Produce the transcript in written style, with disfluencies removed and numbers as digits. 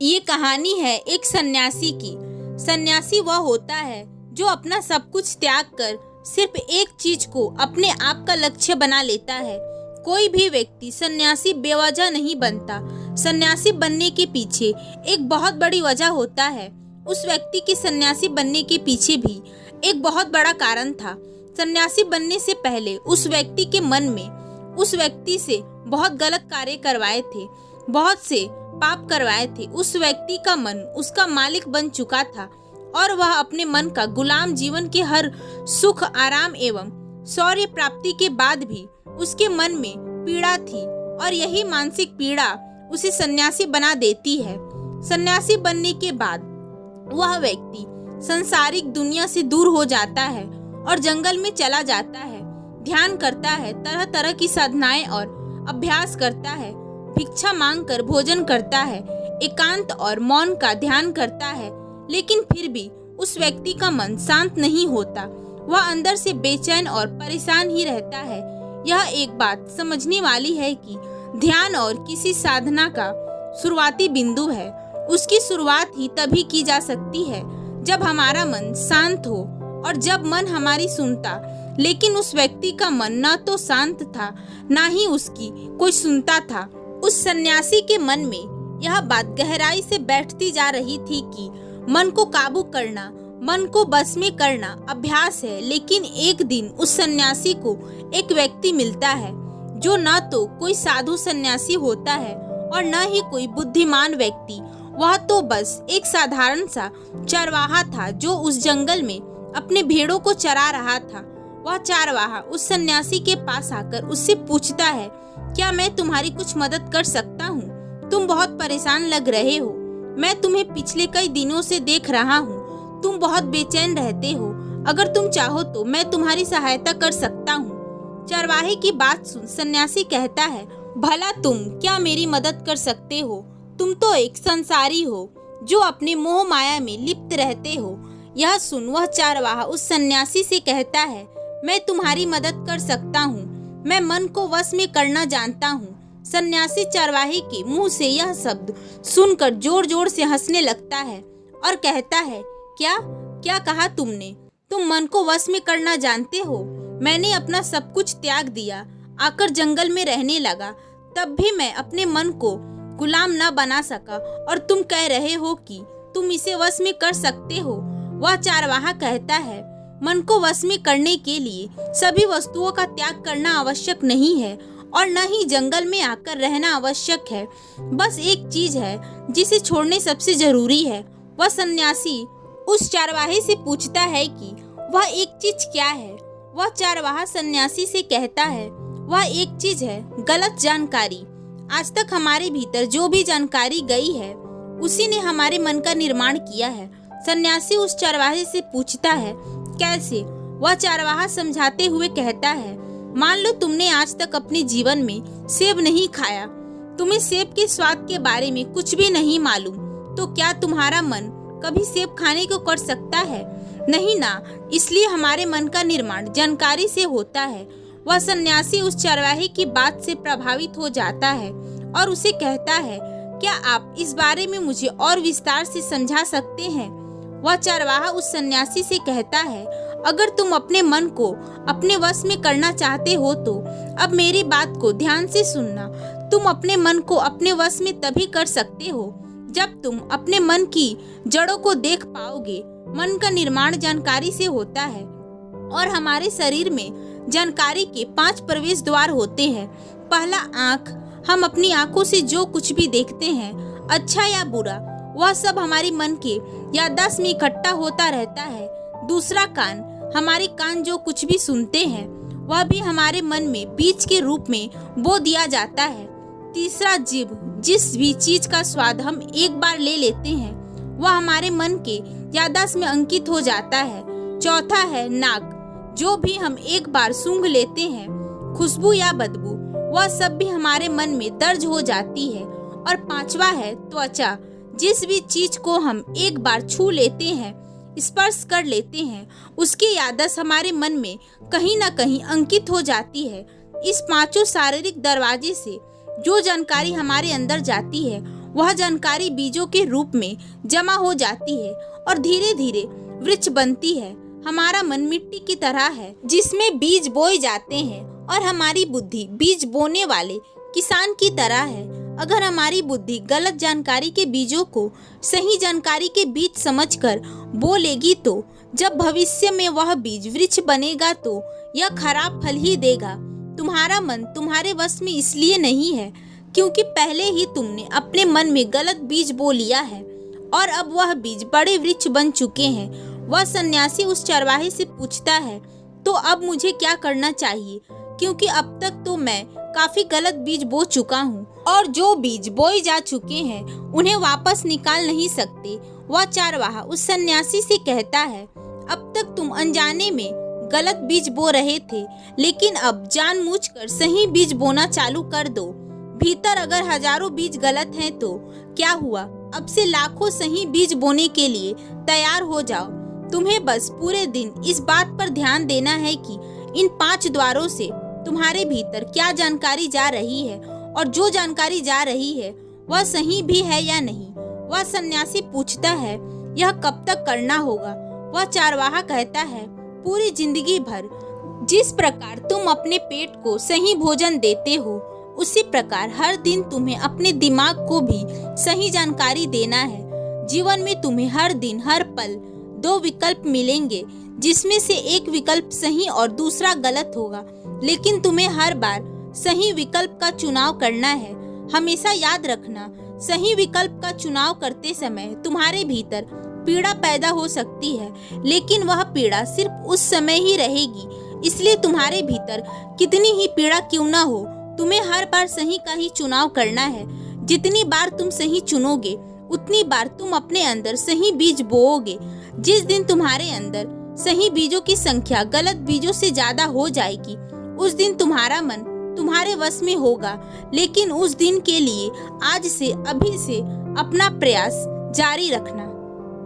ये कहानी है एक सन्यासी की। सन्यासी वह होता है जो अपना सब कुछ त्याग कर सिर्फ एक चीज को अपने आप का लक्ष्य बना लेता है। कोई भी व्यक्ति सन्यासी बेवजह नहीं बनता। सन्यासी बनने के पीछे एक बहुत बड़ी वजह होता है। उस व्यक्ति के सन्यासी बनने के पीछे भी एक बहुत बड़ा कारण था। सन्यासी बनने से पहले उस व्यक्ति के मन में उस व्यक्ति से बहुत गलत कार्य करवाए थे, बहुत से पाप करवाए थे। उस व्यक्ति का मन उसका मालिक बन चुका था और वह अपने मन का गुलाम जीवन के हर सुख, आराम एवं शौर्य प्राप्ति के बाद भी उसके मन में पीड़ा थी और यही मानसिक पीड़ा उसे सन्यासी बना देती है। सन्यासी बनने के बाद वह व्यक्ति संसारिक दुनिया से दूर हो जाता है और जंगल में चला जाता है, ध्यान करता है, तरह तरह की साधनाएं और अभ्यास करता है, भिक्षा मांगकर भोजन करता है, एकांत और मौन का ध्यान करता है। लेकिन फिर भी उस व्यक्ति का मन शांत नहीं होता। वह अंदर से बेचैन और परेशान ही रहता है। यह एक बात समझने वाली है कि ध्यान और किसी साधना का शुरुआती बिंदु है। उसकी शुरुआत ही तभी की जा सकती है जब हमारा मन शांत हो और जब मन हमारी सुनता। लेकिन उस व्यक्ति का मन न तो शांत था, ना ही उसकी कोई सुनता था। उस सन्यासी के मन में यह बात गहराई से बैठती जा रही थी कि मन को काबू करना, मन को बस में करना अभ्यास है। लेकिन एक दिन उस सन्यासी को एक व्यक्ति मिलता है जो न तो कोई साधु सन्यासी होता है और न ही कोई बुद्धिमान व्यक्ति। वह तो बस एक साधारण सा चरवाहा था जो उस जंगल में अपने भेड़ों को चरा रहा था। वह चरवाहा उस सन्यासी के पास आकर उससे पूछता है, क्या मैं तुम्हारी कुछ मदद कर सकता हूँ? तुम बहुत परेशान लग रहे हो। मैं तुम्हें पिछले कई दिनों से देख रहा हूँ। तुम बहुत बेचैन रहते हो। अगर तुम चाहो तो मैं तुम्हारी सहायता कर सकता हूँ। चरवाहे की बात सुन सन्यासी कहता है, भला तुम क्या मेरी मदद कर सकते हो? तुम तो एक संसारी हो जो अपने मोह माया में लिप्त रहते हो। यह सुन वह चरवाहा उस सन्यासी से कहता है, मैं तुम्हारी मदद कर सकता हूँ। मैं मन को वश में करना जानता हूँ। सन्यासी चरवाहे के मुंह से यह शब्द सुनकर जोर जोर से हंसने लगता है और कहता है, क्या क्या कहा तुमने? तुम मन को वश में करना जानते हो? मैंने अपना सब कुछ त्याग दिया, आकर जंगल में रहने लगा, तब भी मैं अपने मन को गुलाम न बना सका और तुम कह रहे हो कि तुम इसे वश में कर सकते हो। वह चरवाहा कहता है, मन को वश में करने के लिए सभी वस्तुओं का त्याग करना आवश्यक नहीं है और न ही जंगल में आकर रहना आवश्यक है। बस एक चीज है जिसे छोड़ने सबसे जरूरी है। वह सन्यासी उस चरवाहे से पूछता है कि वह एक चीज क्या है। वह चरवाहा सन्यासी से कहता है, वह एक चीज है गलत जानकारी। आज तक हमारे भीतर जो भी जानकारी गई है उसी ने हमारे मन का निर्माण किया है। सन्यासी उस चरवाहे से पूछता है, कैसे? वह चरवाहा समझाते हुए कहता है, मान लो तुमने आज तक अपने जीवन में सेब नहीं खाया, तुम्हें सेब के स्वाद के बारे में कुछ भी नहीं मालूम, तो क्या तुम्हारा मन कभी सेब खाने को कर सकता है? नहीं ना। इसलिए हमारे मन का निर्माण जानकारी से होता है। वह सन्यासी उस चरवाहे की बात से प्रभावित हो जाता है और उसे कहता है, क्या आप इस बारे में मुझे और विस्तार से समझा सकते हैं? वह चरवाहा उस सन्यासी से कहता है, अगर तुम अपने मन को अपने वश में करना चाहते हो तो अब मेरी बात को ध्यान से सुनना। तुम अपने मन को अपने वश में तभी कर सकते हो जब तुम अपने मन की जड़ों को देख पाओगे। मन का निर्माण जानकारी से होता है और हमारे शरीर में जानकारी के 5 प्रवेश द्वार होते हैं। पहला, आँख। हम अपनी आँखों से जो कुछ भी देखते हैं, अच्छा या बुरा, वह सब हमारी मन के याददाश्त में इकट्ठा होता रहता है। दूसरा, कान। हमारे कान जो कुछ भी सुनते हैं वह भी हमारे मन में बीज के रूप में बो दिया जाता है। तीसरा, जीभ। जिस भी चीज का स्वाद हम एक बार ले लेते हैं वह हमारे मन के याददाश्त में अंकित हो जाता है। चौथा है नाक। जो भी हम एक बार सूंघ लेते हैं, खुशबू या बदबू, वह सब भी हमारे मन में दर्ज हो जाती है। और पांचवा है त्वचा। जिस भी चीज को हम एक बार छू लेते हैं, स्पर्श कर लेते हैं, उसकी याददाश्त हमारे मन में कहीं न कहीं अंकित हो जाती है। इस 5 शारीरिक दरवाजे से जो जानकारी हमारे अंदर जाती है वह जानकारी बीजों के रूप में जमा हो जाती है और धीरे धीरे वृक्ष बनती है। हमारा मन मिट्टी की तरह है जिसमें बीज बोए जाते हैं और हमारी बुद्धि बीज बोने वाले किसान की तरह है। अगर हमारी बुद्धि गलत जानकारी के बीजों को सही जानकारी के बीज समझकर बो लेगी तो जब भविष्य में वह बीज वृक्ष बनेगा तो यह खराब फल ही देगा। तुम्हारा मन तुम्हारे वश में इसलिए नहीं है क्योंकि पहले ही तुमने अपने मन में गलत बीज बो लिया है और अब वह बीज बड़े वृक्ष बन चुके हैं। वह सन्यासी उस चरवाहे से पूछता है, तो अब मुझे क्या करना चाहिए, क्योंकि अब तक तो मैं काफी गलत बीज बो चुका हूँ और जो बीज बोए जा चुके हैं उन्हें वापस निकाल नहीं सकते। वह चरवाहा उस सन्यासी से कहता है, अब तक तुम अनजाने में गलत बीज बो रहे थे, लेकिन अब जानबूझकर सही बीज बोना चालू कर दो। भीतर अगर हजारों बीज गलत हैं तो क्या हुआ, अब से लाखों सही बीज बोने के लिए तैयार हो जाओ। तुम्हें बस पूरे दिन इस बात पर ध्यान देना है कि इन 5 द्वारों से तुम्हारे भीतर क्या जानकारी जा रही है और जो जानकारी जा रही है वह सही भी है या नहीं। वह सन्यासी पूछता है, यह कब तक करना होगा? वह चरवाहा कहता है, पूरी जिंदगी भर। जिस प्रकार तुम अपने पेट को सही भोजन देते हो उसी प्रकार हर दिन तुम्हें अपने दिमाग को भी सही जानकारी देना है। जीवन में तुम्हें हर दिन हर पल 2 विकल्प मिलेंगे जिसमें से एक विकल्प सही और दूसरा गलत होगा, लेकिन तुम्हें हर बार सही विकल्प का चुनाव करना है। हमेशा याद रखना, सही विकल्प का चुनाव करते समय तुम्हारे भीतर पीड़ा पैदा हो सकती है, लेकिन वह पीड़ा सिर्फ उस समय ही रहेगी। इसलिए तुम्हारे भीतर कितनी ही पीड़ा क्यों न हो, तुम्हें हर बार सही का ही चुनाव करना है। जितनी बार तुम सही चुनोगे उतनी बार तुम अपने अंदर सही बीज बोओगे। जिस दिन तुम्हारे अंदर सही बीजों की संख्या गलत बीजों से ज्यादा हो जाएगी उस दिन तुम्हारा मन तुम्हारे वश में होगा। लेकिन उस दिन के लिए आज से अभी से अपना प्रयास जारी रखना।